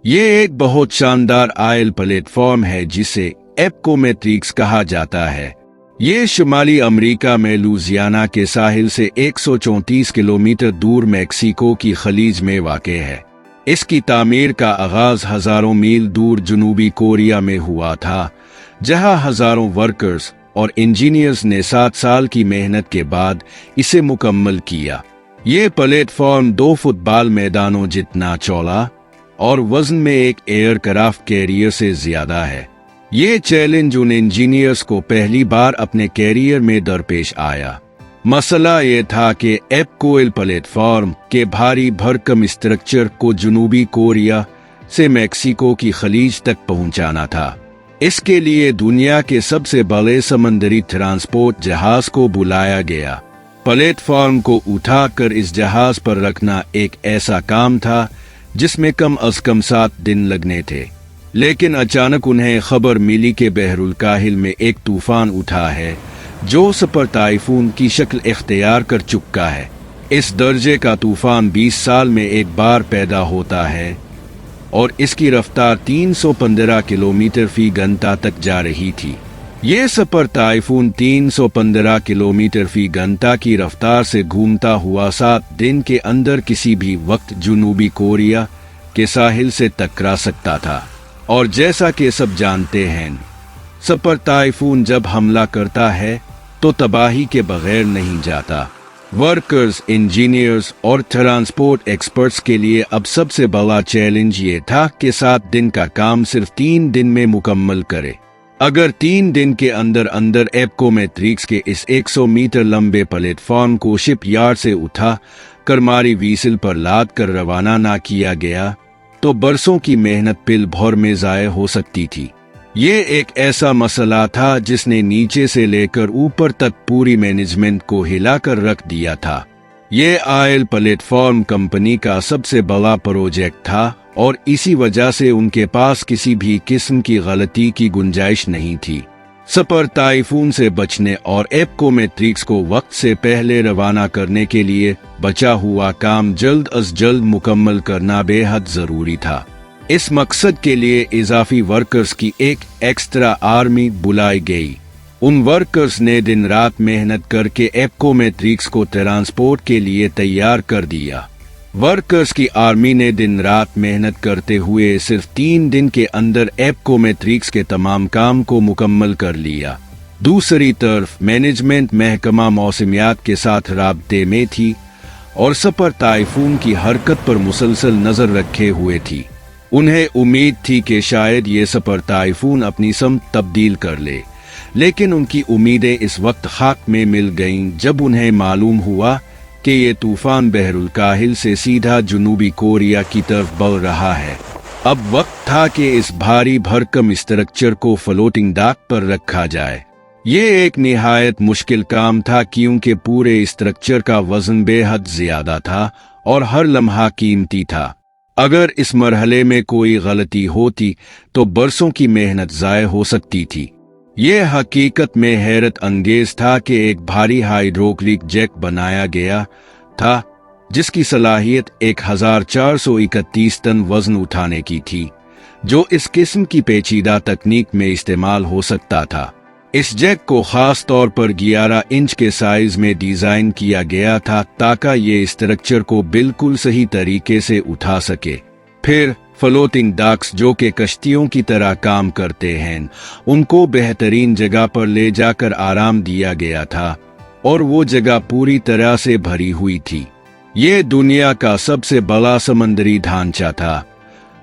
ये एक बहुत शानदार आयल प्लेटफॉर्म है जिसे एप्कोमेट्रिक्स कहा जाता है। ये शुमाली अमेरिका में लुजियाना के साहिल से 134 किलोमीटर दूर मेक्सिको की खलीज में वाक़ है। इसकी तामीर का आगाज हजारों मील दूर जनूबी कोरिया में हुआ था, जहां हजारों वर्कर्स और इंजीनियर्स ने 7 साल की मेहनत के बाद इसे मुकम्मल किया। ये प्लेटफॉर्म 2 फुटबॉल मैदानों जितना चौड़ा और वजन में एक एयरक्राफ्ट कैरियर से ज्यादा है। ये चैलेंज उन इंजीनियर्स को पहली बार अपने कैरियर में दरपेश आया। मसला ये था कि एप्कोएल प्लेटफॉर्म के भारी भरकम स्ट्रक्चर को जनूबी कोरिया से मेक्सिको की खलीज तक पहुंचाना था। इसके लिए दुनिया के सबसे बड़े समंदरी ट्रांसपोर्ट जहाज को बुलाया गया। प्लेटफॉर्म को उठाकर इस जहाज पर रखना एक ऐसा काम था जिसमें कम अज कम 7 दिन लगने थे। लेकिन अचानक उन्हें खबर मिली कि बहरुल काहिल में एक तूफान उठा है जो सुपर टाइफून की शक्ल इख्तियार कर चुका है। इस दर्जे का तूफान 20 साल में एक बार पैदा होता है और इसकी रफ्तार 315 किलोमीटर फी घंटा तक जा रही थी। ये सुपर टाइफून 315 किलोमीटर फी घंटा की रफ्तार से घूमता हुआ 7 दिन के अंदर किसी भी वक्त जनूबी कोरिया के साहिल से टकरा सकता था। और जैसा कि सब जानते हैं, सुपर टाइफून जब हमला करता है तो तबाही के बगैर नहीं जाता। वर्कर्स, इंजीनियर्स और ट्रांसपोर्ट एक्सपर्ट्स के लिए अब सबसे बड़ा चैलेंज ये था कि 7 दिन का काम सिर्फ 3 दिन में मुकम्मल करे। अगर 3 दिन के अंदर अंदर एप्कोमेट्रिक्स के इस 100 मीटर लंबे प्लेटफॉर्म को शिप यार्ड से उठा कर मारी व्हीसल पर लाद कर रवाना ना किया गया तो बरसों की मेहनत पिल भर में ज़ाय हो सकती थी। ये एक ऐसा मसला था जिसने नीचे से लेकर ऊपर तक पूरी मैनेजमेंट को हिलाकर रख दिया था। ये आयल प्लेटफॉर्म कंपनी का सबसे बड़ा प्रोजेक्ट था और इसी वजह से उनके पास किसी भी किस्म की गलती की गुंजाइश नहीं थी। सुपर टाइफून से बचने और एप्कोमेट्रिक्स को वक्त से पहले रवाना करने के लिए बचा हुआ काम जल्द अज जल्द मुकम्मल करना बेहद जरूरी था। इस मकसद के लिए इजाफी वर्कर्स की एक एक्स्ट्रा आर्मी बुलाई गई। उन वर्कर्स ने दिन रात मेहनत करके एप्कोमेट्रिक्स को ट्रांसपोर्ट के लिए तैयार कर दिया। वर्कर्स की आर्मी ने दिन रात मेहनत करते हुए सिर्फ 3 दिन के अंदर एप्कोमेट्रिक्स के तमाम काम को मुकम्मल कर लिया। दूसरी तरफ मैनेजमेंट महकमा मौसमियात के साथ राब्ते में थी और सुपर टाइफून की हरकत पर मुसलसल नजर रखे हुए थी। उन्हें उम्मीद थी कि शायद ये सुपर टाइफून अपनी समत तब्दील कर ले, लेकिन उनकी उम्मीदें इस वक्त खाक में मिल गईं जब उन्हें मालूम हुआ कि ये तूफान बहरुल काहिल से सीधा जनूबी कोरिया की तरफ बढ़ रहा है। अब वक्त था कि इस भारी भरकम स्ट्रक्चर को फ्लोटिंग डॉक पर रखा जाए। ये एक निहायत मुश्किल काम था क्योंकि पूरे स्ट्रक्चर का वजन बेहद ज्यादा था और हर लम्हा कीमती था। अगर इस मरहले में कोई गलती होती तो बरसों की मेहनत ज़ाय हो सकती थी। ये हकीकत में हैरत अंगेज था कि एक भारी हाइड्रोक्लिक जैक बनाया गया था जिसकी सलाहियत 1431 टन वजन उठाने की थी, जो इस किस्म की पेचीदा तकनीक में इस्तेमाल हो सकता था। इस जैक को खास तौर पर 11 इंच के साइज में डिजाइन किया गया था ताकि ये स्ट्रक्चर को बिल्कुल सही तरीके से उठा सके। फिर फ्लोटिंग डॉक्स जो कि कश्तियों की तरह काम करते हैं, उनको बेहतरीन जगह पर ले जाकर आराम दिया गया था और वो जगह पूरी तरह से भरी हुई थी। ये दुनिया का सबसे बड़ा समंदरी ढांचा था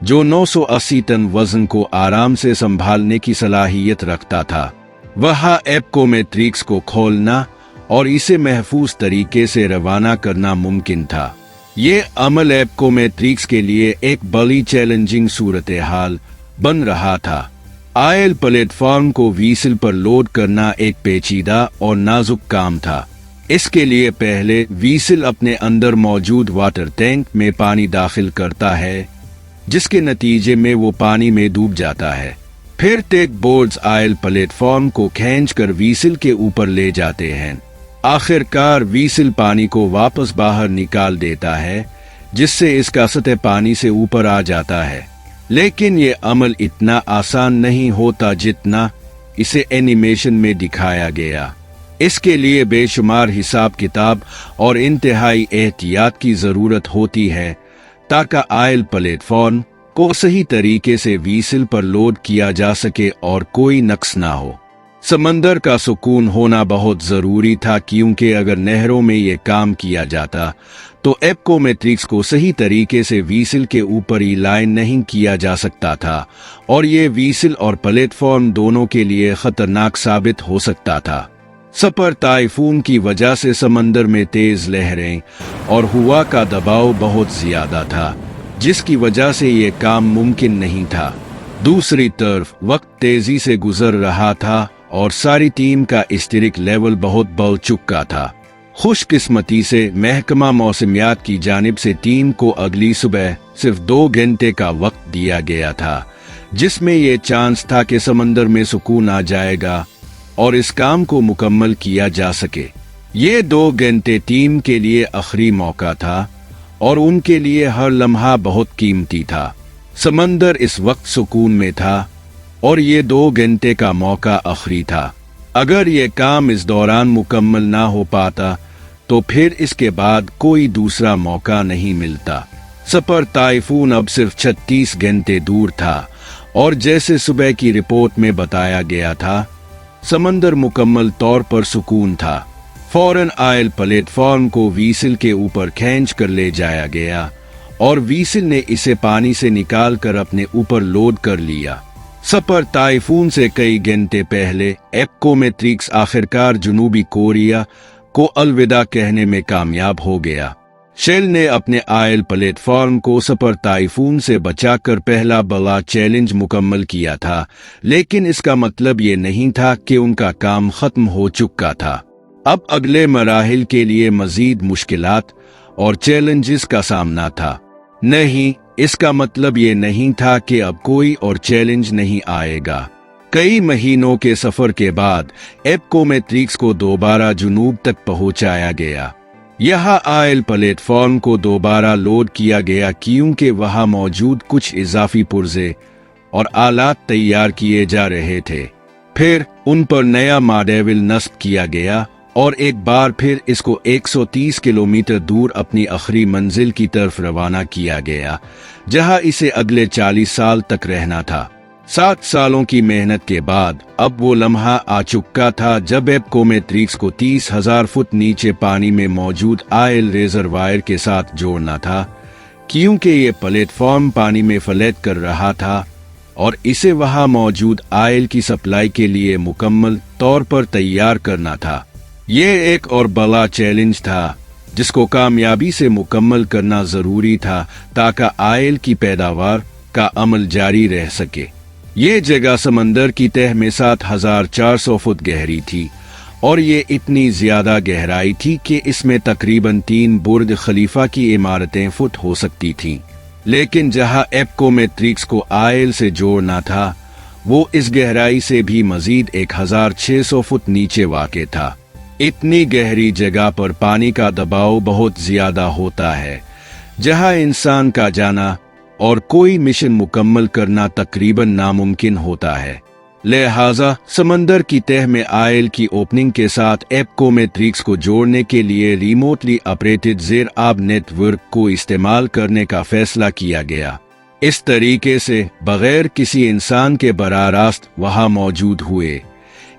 जो 980 टन वजन को आराम से संभालने की सलाहियत रखता था। वहाँ एप्कोमेट्रिक्स को खोलना और इसे महफूज तरीके से रवाना करना मुमकिन था। ये अमल एप्कोमेट्रिक्स के लिए एक बड़ी चैलेंजिंग सूरत हाल बन रहा था। आयल प्लेटफॉर्म को व्हीसल पर लोड करना एक पेचीदा और नाजुक काम था। इसके लिए पहले व्हीसल अपने अंदर मौजूद वाटर टैंक में पानी दाखिल करता है, जिसके नतीजे में वो पानी में डूब जाता है। फिर टेक बोर्ड्स आयल प्लेटफॉर्म को खींचकर व्हीसल के ऊपर ले जाते हैं। आखिरकार व्हीसल पानी को वापस बाहर निकाल देता है, जिससे इसका सतह पानी से ऊपर आ जाता है। लेकिन ये अमल इतना आसान नहीं होता जितना इसे एनिमेशन में दिखाया गया। इसके लिए बेशुमार हिसाब किताब और इंतहाई एहतियात की जरूरत होती है ताकि आयल प्लेटफॉर्म को सही तरीके से व्हीसल पर लोड किया जा सके और कोई नक्स ना हो। समंदर का सुकून होना बहुत जरूरी था, क्योंकि अगर नहरों में ये काम किया जाता तो एप्कोमेट्रिक्स को सही तरीके से व्हीसल के ऊपर ही लाइन नहीं किया जा सकता था और ये व्हीसल और प्लेटफॉर्म दोनों के लिए खतरनाक साबित हो सकता था। सपर टाइफून की वजह से समंदर में तेज लहरें और हवा का दबाव बहुत ज्यादा था, जिसकी वजह से ये काम मुमकिन नहीं था। दूसरी तरफ वक्त तेजी से गुजर रहा था और सारी टीम का स्टिरिक लेवल बहुत बढ़ चुका था। खुशकिस्मती से महकमा मौसमियात की जानिब से टीम को अगली सुबह सिर्फ 2 घंटे का वक्त दिया गया था, जिसमें ये चांस था कि समंदर में सुकून आ जाएगा और इस काम को मुकम्मल किया जा सके। ये 2 घंटे टीम के लिए आखिरी मौका था और उनके लिए हर लम्हा बहुत कीमती था। समंदर इस वक्त सुकून में था और ये 2 घंटे का मौका आखिरी था। अगर ये काम इस दौरान मुकम्मल ना हो पाता तो फिर इसके बाद कोई दूसरा मौका नहीं मिलता। सपर टाइफून अब सिर्फ 36 घंटे दूर था और जैसे सुबह की रिपोर्ट में बताया गया था, समंदर मुकम्मल तौर पर सुकून था। फौरन आयल प्लेटफॉर्म को व्हीसल के ऊपर खींच कर ले जाया गया और व्हीसल ने इसे पानी से निकाल कर अपने ऊपर लोड कर लिया। सपर टाइफून से कई घंटे पहले एप्कोमेट्रिक्स आखिरकार जनूबी कोरिया को अलविदा कहने में कामयाब हो गया। शेल ने अपने आयल प्लेटफॉर्म को सपर टाइफून से बचाकर पहला बड़ा चैलेंज मुकम्मल किया था, लेकिन इसका मतलब ये नहीं था कि उनका काम खत्म हो चुका था। अब अगले मराहिल के लिए मजीद मुश्किलात और चैलेंजेस का सामना था। नहीं, इसका मतलब ये नहीं था कि अब कोई और चैलेंज नहीं आएगा। कई महीनों के सफर के बाद एप्कोमेट्रिक्स को दोबारा जुनूब तक पहुंचाया गया। यहाँ आयल प्लेटफॉर्म को दोबारा लोड किया गया, क्योंकि वहां मौजूद कुछ इजाफी पुर्जे और आलात तैयार किए जा रहे थे। फिर उन पर नया मॉडल नस्ब किया गया और एक बार फिर इसको 130 किलोमीटर दूर अपनी आखिरी मंजिल की तरफ रवाना किया गया, जहां इसे अगले 40 साल तक रहना था। 7 सालों की मेहनत के बाद अब वो लम्हा आ चुका था जब एप्कोमेट्रिक्स को 30,000 फुट नीचे पानी में मौजूद आयल रिजर्वायर के साथ जोड़ना था, क्योंकि ये प्लेटफॉर्म पानी में फ्लैट कर रहा था और इसे वहां मौजूद आयल की सप्लाई के लिए मुकम्मल तौर पर तैयार करना था। ये एक और बड़ा चैलेंज था जिसको कामयाबी से मुकम्मल करना जरूरी था ताकि आयल की पैदावार का अमल जारी रह सके। ये जगह समंदर की तह में 7,400 फुट गहरी थी और ये इतनी ज्यादा गहराई थी कि इसमें तकरीबन 3 बुर्ज खलीफा की इमारतें फुट हो सकती थीं। लेकिन जहां एप्कोमेट्रिक्स को आयल से जोड़ना था, वो इस गहराई से भी मजीद 1,600 फुट नीचे वाक़ था। इतनी गहरी जगह पर पानी का दबाव बहुत ज्यादा होता है, जहां इंसान का जाना और कोई मिशन मुकम्मल करना तकरीबन नामुमकिन होता है। लिहाजा समंदर की तह में आयल की ओपनिंग के साथ एप्कोमेट्रिक्स को जोड़ने के लिए रिमोटली ऑपरेटेड ज़ेर आब नेटवर्क को इस्तेमाल करने का फैसला किया गया। इस तरीके से बगैर किसी इंसान के बराह रास्त वहां मौजूद हुए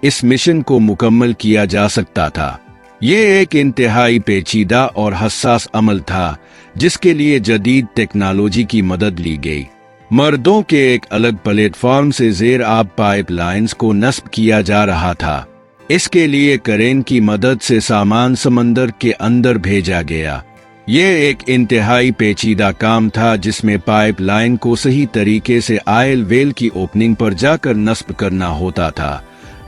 इस मिशन को मुकम्मल किया जा सकता था। ये एक इंतहाई पेचीदा और हसास अमल था, जिसके लिए जदीद टेक्नोलॉजी की मदद ली गई। मर्दों के एक अलग प्लेटफॉर्म से ज़ेर आब पाइपलाइंस को नस्ब किया जा रहा था। इसके लिए क्रेन की मदद से सामान समंदर के अंदर भेजा गया। ये एक इंतहाई पेचीदा काम था, जिसमें पाइपलाइन को सही तरीके से आयल वेल की ओपनिंग पर जाकर नस्ब करना होता था,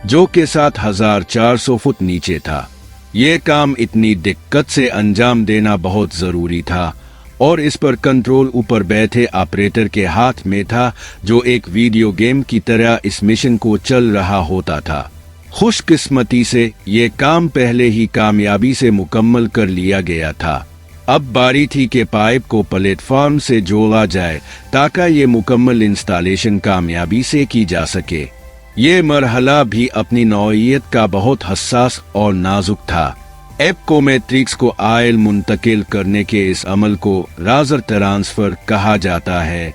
जो कि 7,400 फुट नीचे था। ये काम इतनी दिक्कत से अंजाम देना बहुत जरूरी था और इस पर कंट्रोल ऊपर बैठे ऑपरेटर के हाथ में था, जो एक वीडियो गेम की तरह इस मिशन को चल रहा होता था। खुशकिस्मती से ये काम पहले ही कामयाबी से मुकम्मल कर लिया गया था। अब बारी थी कि पाइप को प्लेटफॉर्म से जोड़ा जाए ताकि ये मुकम्मल इंस्टॉलेशन कामयाबी से की जा सके। ये मरहला भी अपनी नौइयत का बहुत हसास और नाजुक था। एप्कोमेट्रिक्स को आयल मुंतकिल करने के इस अमल को राजर ट्रांसफर कहा जाता है,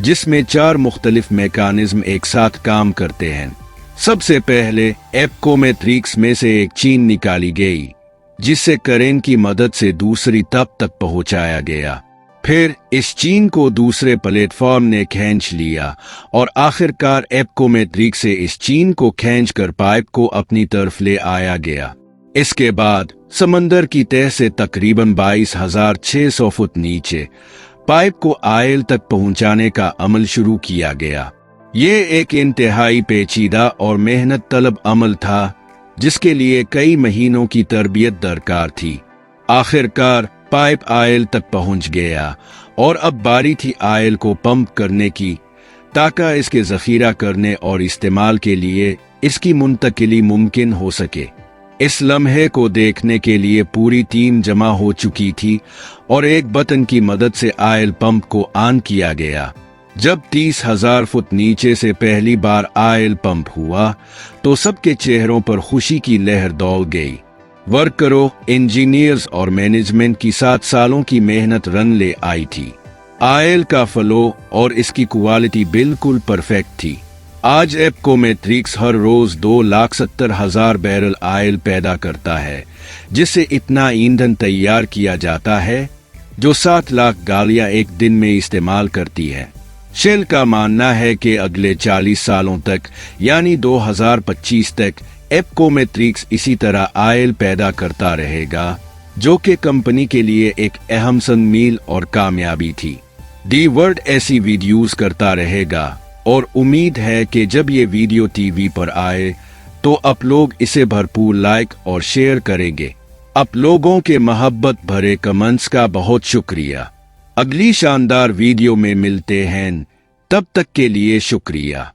जिसमें 4 मुख्तलिफ मैकेनिज्म एक साथ काम करते हैं। सबसे पहले एप्कोमेट्रिक्स में से एक चेन निकाली गई, जिससे करेंट की मदद से दूसरी तप तक पहुंचाया गया। फिर इस चेन को दूसरे प्लेटफॉर्म ने खींच लिया और आखिरकार एप्कोमेट्रिक्स से इस चेन को खींचकर पाइप को अपनी तरफ ले आया गया। इसके बाद समंदर की तह से तकरीबन 22,600 फुट नीचे पाइप को आयल तक पहुंचाने का अमल शुरू किया गया। ये एक इंतहाई पेचीदा और मेहनत तलब अमल था, जिसके लिए कई महीनों की तरबियत दरकार थी। आखिरकार पाइप आयल तक पहुंच गया और अब बारी थी आयल को पंप करने की, ताकि इसके जखीरा करने और इस्तेमाल के लिए इसकी मुंतकिली मुमकिन हो सके। इस लम्हे को देखने के लिए पूरी टीम जमा हो चुकी थी और एक बटन की मदद से आयल पंप को ऑन किया गया। जब 30,000 फुट नीचे से पहली बार आयल पंप हुआ तो सबके चेहरों पर खुशी की लहर दौड़ गई। वर्करों, इंजीनियर्स और मैनेजमेंट की 7 सालों की मेहनत रन ले आई थी। आयल का फ्लो और इसकी क्वालिटी बिल्कुल परफेक्ट थी। आज एप्कोमेट्रिक्स हर रोज 2,70,000 बैरल आयल पैदा करता है, जिससे इतना ईंधन तैयार किया जाता है जो 7 लाख गाड़ियां एक दिन में इस्तेमाल करती है। शेल का मानना है कि अगले 40 सालों तक यानी 2025 तक एप्कोमेट्रिक्स इसी तरह आयल पैदा करता रहेगा, जो कि कंपनी के लिए एक अहम मील और कामयाबी थी। दी वर्ल्ड ऐसी वीडियोस करता रहेगा और उम्मीद है कि जब ये वीडियो टीवी पर आए तो आप लोग इसे भरपूर लाइक और शेयर करेंगे। आप लोगों के मोहब्बत भरे कमेंट्स का बहुत शुक्रिया। अगली शानदार वीडियो में मिलते हैं, तब तक के लिए शुक्रिया।